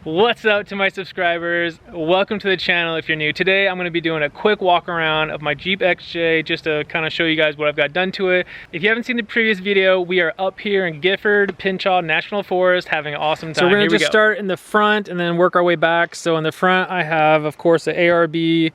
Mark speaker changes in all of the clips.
Speaker 1: What's up to my subscribers? Welcome to the channel if you're new. Today I'm going to be doing a quick walk around of my Jeep XJ just to kind of show you guys what I've got done to it. If you haven't seen the previous video, we are up here in Gifford, Pinchot National Forest having an awesome time. So we're going to just start in the front and then work our way back. So in the front I have, of course, the ARB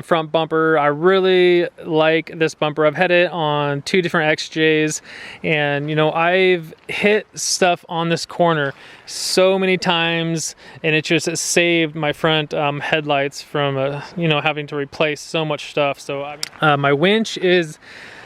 Speaker 1: front bumper. I really like this bumper. I've had it on 2 different XJs and you know, I've hit stuff on this corner so many times and it just saved my front headlights from you know, having to replace so much stuff. So I mean, my winch is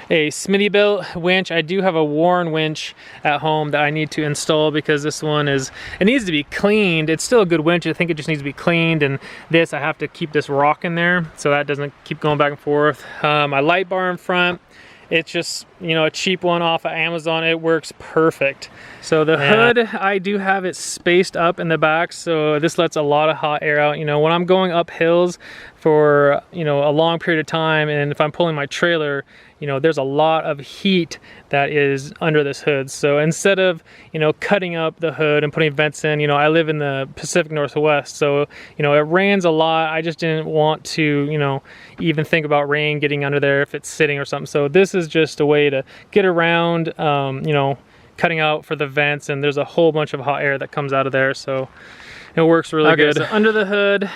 Speaker 1: a Smittybilt winch. I do have a worn winch at home that I need to install because this one it needs to be cleaned. It's still a good winch. I think it just needs to be cleaned, and this I have to keep this rock in there so that doesn't keep going back and forth. My light bar in front, it's just, you know, a cheap one off of Amazon. It works perfect. So the hood, I do have it spaced up in the back, so this lets a lot of hot air out. You know, when I'm going up hills for, you know, a long period of time, and if I'm pulling my trailer, you know, there's a lot of heat that is under this hood. So instead of, you know, cutting up the hood and putting vents in, you know, I live in the Pacific Northwest, so, you know, it rains a lot. I just didn't want to, you know, even think about rain getting under there if it's sitting or something. So this is just a way to get around, you know, cutting out for the vents, and there's a whole bunch of hot air that comes out of there, so it works really good. So under the hood,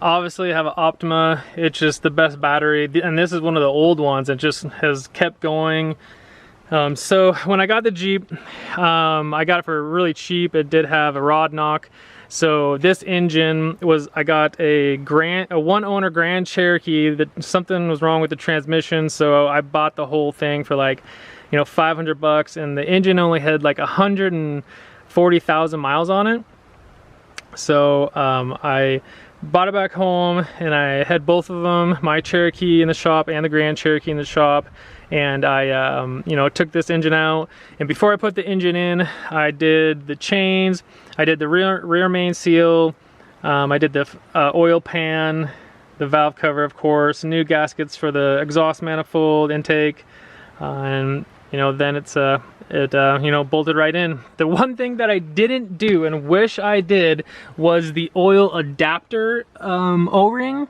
Speaker 1: obviously I have an Optima. It's just the best battery, and this is one of the old ones. It just has kept going. So when I got the Jeep, I got it for really cheap. It did have a rod knock. So this engine was, I got a one owner Grand Cherokee that something was wrong with the transmission. So I bought the whole thing for like, you know, 500 bucks, and the engine only had like 140,000 miles on it. So I bought it back home and I had both of them, my Cherokee in the shop and the Grand Cherokee in the shop, and I you know, took this engine out, and before I put the engine in, I did the chains, I did the rear main seal, I did the oil pan, the valve cover, of course, new gaskets for the exhaust manifold intake, and you know, then it you know, bolted right in. The one thing that I didn't do and wish I did was the oil adapter O-ring.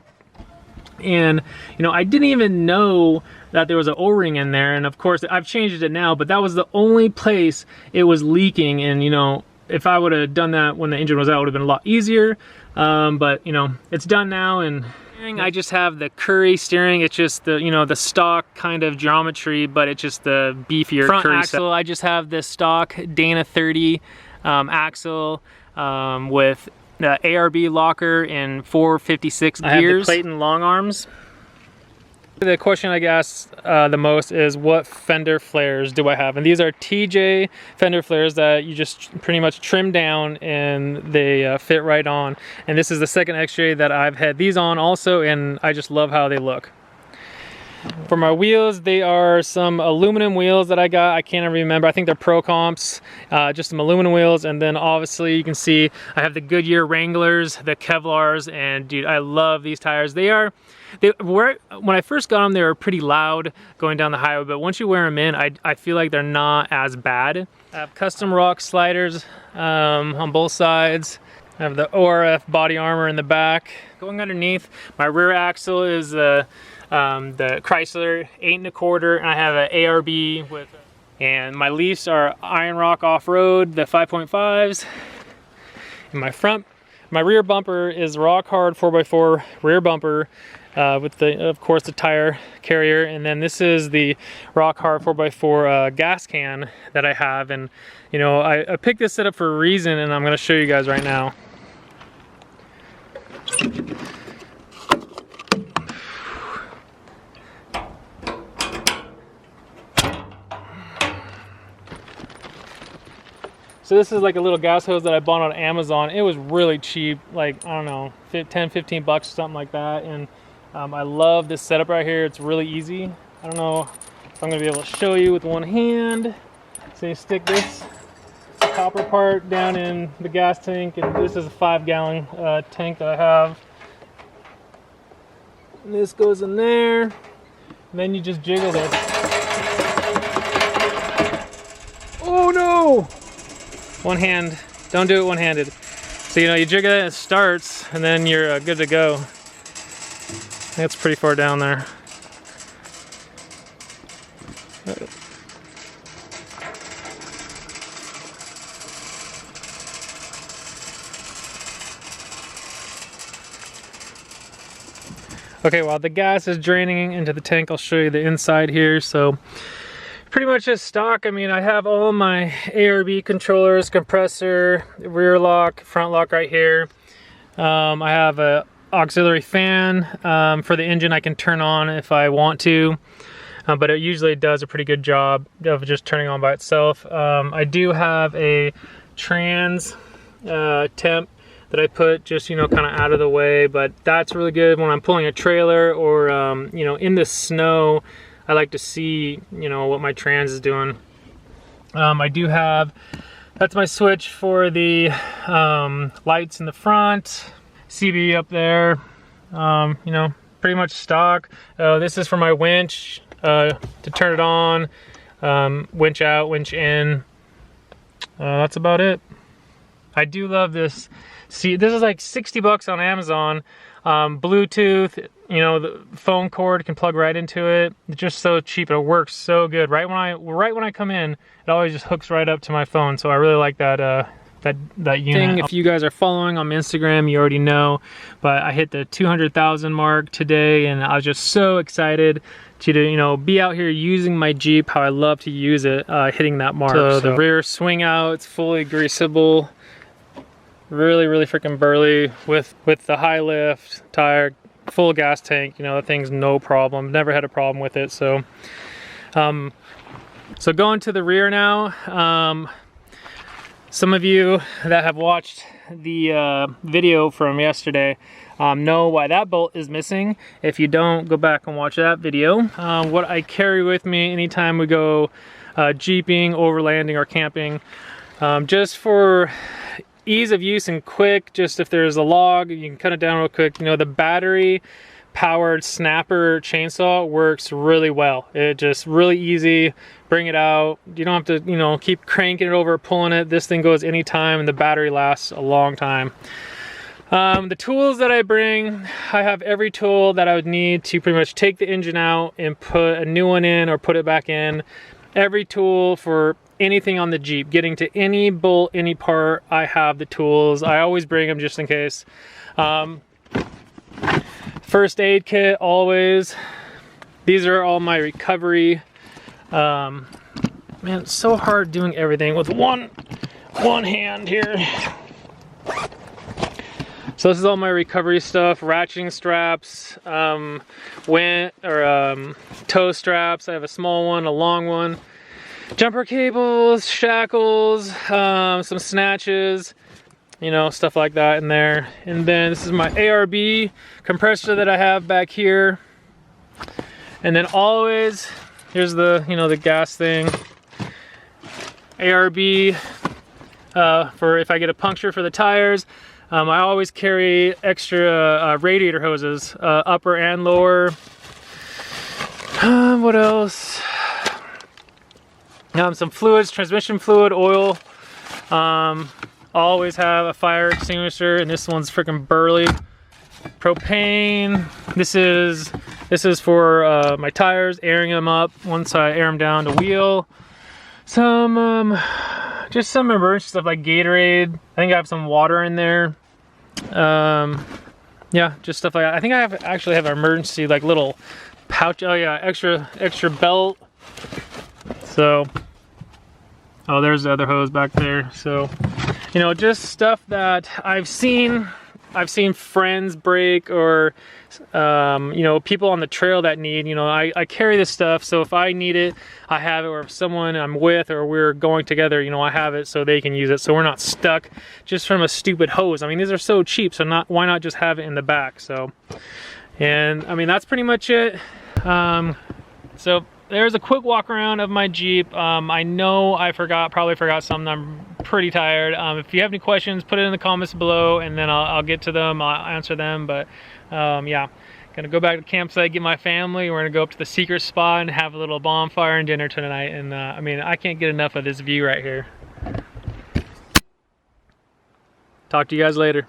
Speaker 1: And you know, I didn't even know that there was an O-ring in there, and of course I've changed it now, but that was the only place it was leaking. And you know, if I would have done that when the engine was out, it would have been a lot easier. But you know, it's done now. And I just have the Curry steering. It's just the, you know, the stock kind of geometry, but it's just the beefier front Curry axle. I just have this stock Dana 30 axle with the ARB locker in 456 gears. I have the Clayton long arms. The question I get asked the most is, what fender flares do I have? And these are TJ fender flares that you just pretty much trim down and they fit right on. And this is the second XJ that I've had these on also, and I just love how they look. For my wheels, they are some aluminum wheels that I got. I can't remember. I think they're Pro Comps, just some aluminum wheels. And then obviously you can see I have the Goodyear Wranglers, the Kevlars, and dude, I love these tires. When I first got them, they were pretty loud going down the highway, but once you wear them in, I feel like they're not as bad. I have custom rock sliders on both sides. I have the ORF body armor in the back. Going underneath, my rear axle is the Chrysler 8 1/4, and I have an ARB with, and my leafs are Iron Rock Off-Road, the 5.5s. And my rear bumper is rock hard 4x4 rear bumper with the, of course, the tire carrier. And then this is the rock hard 4x4 gas can that I have. And you know, I picked this setup for a reason, and I'm going to show you guys right now. So this is like a little gas hose that I bought on Amazon. It was really cheap, like, I don't know, 10, 15 bucks, something like that. And I love this setup right here. It's really easy. I don't know if I'm gonna be able to show you with one hand. So you stick this copper part down in the gas tank, and this is a 5-gallon tank that I have. And this goes in there, and then you just jiggle this. Oh no! One hand, don't do it one-handed. So, you know, you jiggle it, it starts, and then you're good to go. That's pretty far down there. Okay, while the gas is draining into the tank, I'll show you the inside here. So pretty much just stock. I mean, I have all my ARB controllers, compressor, rear lock, front lock right here. I have a auxiliary fan for the engine I can turn on if I want to, but it usually does a pretty good job of just turning on by itself. I do have a trans temp that I put just, you know, kind of out of the way, but that's really good when I'm pulling a trailer or, you know, in the snow. I like to see, you know, what my trans is doing. I do have, that's my switch for the lights in the front, CB up there, you know, pretty much stock. This is for my winch to turn it on, winch out, winch in. That's about it. I do love this. See, this is like 60 bucks on Amazon. Bluetooth, you know, the phone cord can plug right into it. It's just so cheap. It works so good. Right when I come in, it always just hooks right up to my phone. So I really like that that unit. If you guys are following on Instagram, you already know, but I hit the 200,000 mark today, and I was just so excited to, you know, be out here using my Jeep how I love to use it, hitting that mark. So the rear swing out, it's fully greasable. Really freaking burly with the high lift tire, full gas tank. You know, the thing's no problem. Never had a problem with it. So so going to the rear now. Some of you that have watched the video from yesterday know why that bolt is missing. If you don't, go back and watch that video. What I carry with me anytime we go jeeping, overlanding, or camping, just for ease of use and quick, just if there's a log, you can cut it down real quick. You know, the battery powered snapper chainsaw works really well. It just really easy, bring it out. You don't have to, you know, keep cranking it over, pulling it. This thing goes anytime and the battery lasts a long time. The tools that I bring, I have every tool that I would need to pretty much take the engine out and put a new one in or put it back in. Every tool for anything on the Jeep, getting to any bolt, any part, I have the tools. I always bring them just in case. First aid kit, always. These are all my recovery. Man, it's so hard doing everything with one hand here. So this is all my recovery stuff, ratcheting straps, toe straps. I have a small one, a long one. Jumper cables, shackles, some snatches, you know, stuff like that in there. And then this is my ARB compressor that I have back here. And then always, here's the, you know, the gas thing. ARB for if I get a puncture for the tires. I always carry extra radiator hoses, upper and lower. What else? Some fluids, transmission fluid, oil. Always have a fire extinguisher, and this one's freaking burly. Propane. This is for my tires, airing them up once I air them down to wheel. Some just some emergency stuff like Gatorade. I think I have some water in there. Yeah, just stuff like that. I think I actually have an emergency like little pouch. Oh yeah, extra belt. So, oh, there's the other hose back there. So, you know, just stuff that I've seen friends break, or you know, people on the trail that need. You know, I carry this stuff, so if I need it, I have it. Or if someone I'm with or we're going together, you know, I have it so they can use it, so we're not stuck just from a stupid hose. I mean, these are so cheap, so why not just have it in the back? So, and I mean, that's pretty much it. So there's a quick walk around of my Jeep. I know I probably forgot something. I'm pretty tired. If you have any questions, put it in the comments below, and then I'll get to them. I'll answer them. But yeah, gonna go back to the campsite, get my family. We're gonna go up to the secret spot and have a little bonfire and dinner tonight. And I mean, I can't get enough of this view right here. Talk to you guys later.